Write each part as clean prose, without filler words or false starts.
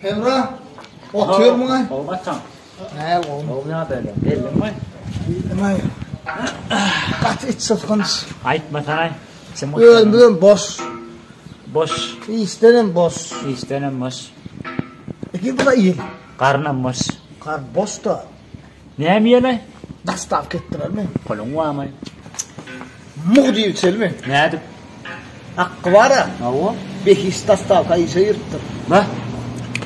Emrah, oturuyor mu lan? Olmazsan. Ne oğlum? Olmaya böyle. Belli mi? Demay. Kaç iç sıfkınız. Aytma sana. Öldüm boş. Boş. İstenim boş. İstenilmez. İki bu da iyi. Karnımız. Kar boş da. Ne mi yine? Dastaf kettiler mi? Kolun var mı? Muğ diye içel mi? Ne edip? Hakkı var ha. Ne o? Behiş dastaf kayışı yırttır. Ne?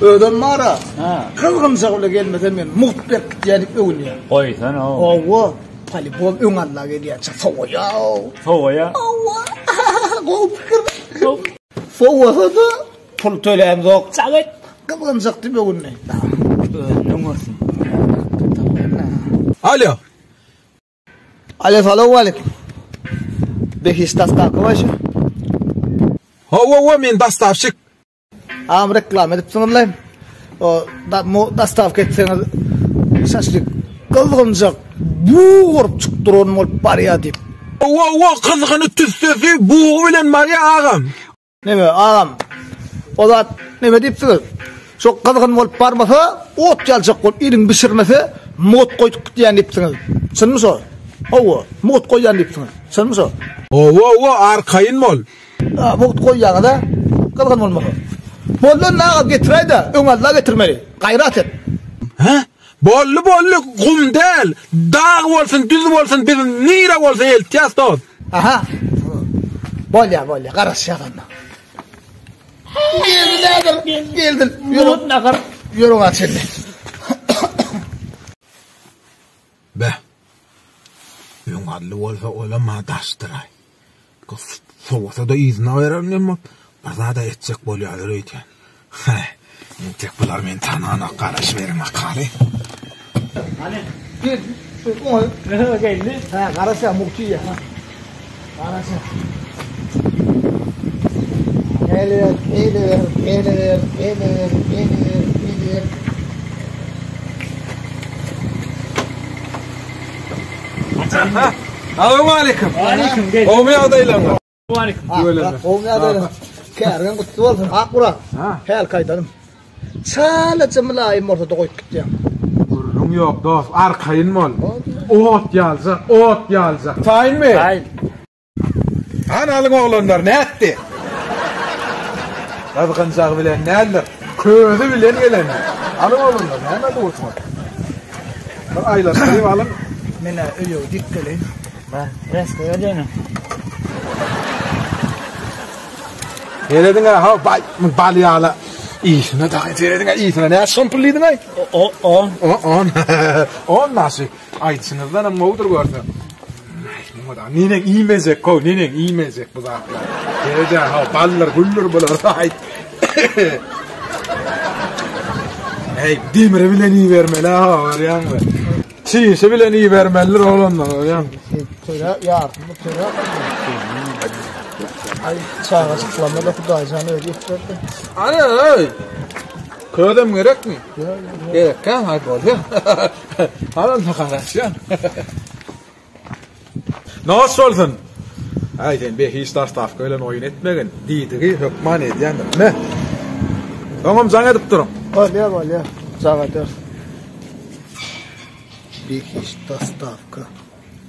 Ödüm var ha. Ha. Kılgınca öyle gelmeden ben muhbek diyelim öğünüyor. Koy sen o. Oğu. Pali bol öğünalla geliyor. Soğuk ya. Soğuk ya. Oğu fikir. Soğuk da. Pul töleğim yok. Çağıt. Kılgınca değil mi öğünüyor? Ne olsun? Alo. Aleyküm aleyküm. Behiş dastaf kavaşı. Hova men dastavşık. Am reklam edip sınırlayım. O dastaf ketseniz şaşlık. Kılgınca buğurup çıktırın olup var ya deyip. Hova kızgını tüssüzü buğu bilen Maria ağam. Neme ağam. O da neme deyipsiniz. Şu kızgın olup barmasa ot gelecek olup irin pişirmese mut koyduk diyen deyipsiniz. Sen mi so? Hova mut koyan deyipsiniz. Sen mi so? Hova arkayın mol. Mut koyan da kızgın olmasa. Boldan nağa getirey de öňalla getirmeli. Gayrat et. Ha? Bollu kum del. Dağ bolsun, düz bolsun, bir nira bolsun eltiyas tod. Aha. Bolya, garaş yalanma. Geldin. Yürü ne kadar? Yürü aç şimdi. Be. Yungallı bolsa olama daştıray. Soğuksa da izna verelim ama bana da edecek bolyalar öyle. Tek bular men tanana qaraş verin akali. Hani? Gel. Oy. Ne geldi? Ha, garaş ya muhtiye. Garaş. Geliyor. Assalamu alaykum. Aleyküm gel. Oğmaya adaylanlar. Aleyküm. Böyle. Olmaya da. Kergen kutlu olsun. Akura. Hel kaydanım. Sala cemlayım ortada koyup gideceğim. Gurrun yok dost. Arkayın mol. Ot yalza. Tayin mi? Hayır. Analın oğlanlar ne etti? Kazgınçak bilen ne alır? Közü bilen gelenler. Alın oğlanlar ne alır uçma? Aylar sayım alın. Mene ölüyor dikkelin. Ben resko ödeyim. Eledin ha balyala. İyisine da eledin iyisine ne şampulidin ay? On nasıl? Ay sınırdan ama odur gördüm. Ninen iymezek ko, ninen iymezek bu zatlar. Eledin ha ballar gullur bular ay. Hey demire bilen iyi vermeli ha var yan mı? Çiğse bilen iyi vermeliler oğlanlar var yan. Töre yardım bu töre. Ay sağa çıklamada kudayacağını öyle getirdi. Ay. Ködem gerek mi? Gerek ha hay bol ya. Halan takarasyan. Nasıl olsun? Ayten be hiç dastaf öyle oyun etmegen. Didigi hükman ediyen ne? Tamam zan edip durum. Bolya. Sağa dur. Bir hiç dastavka.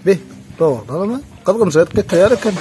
Be, doğru mı? Kalkın saat ke tayar kan.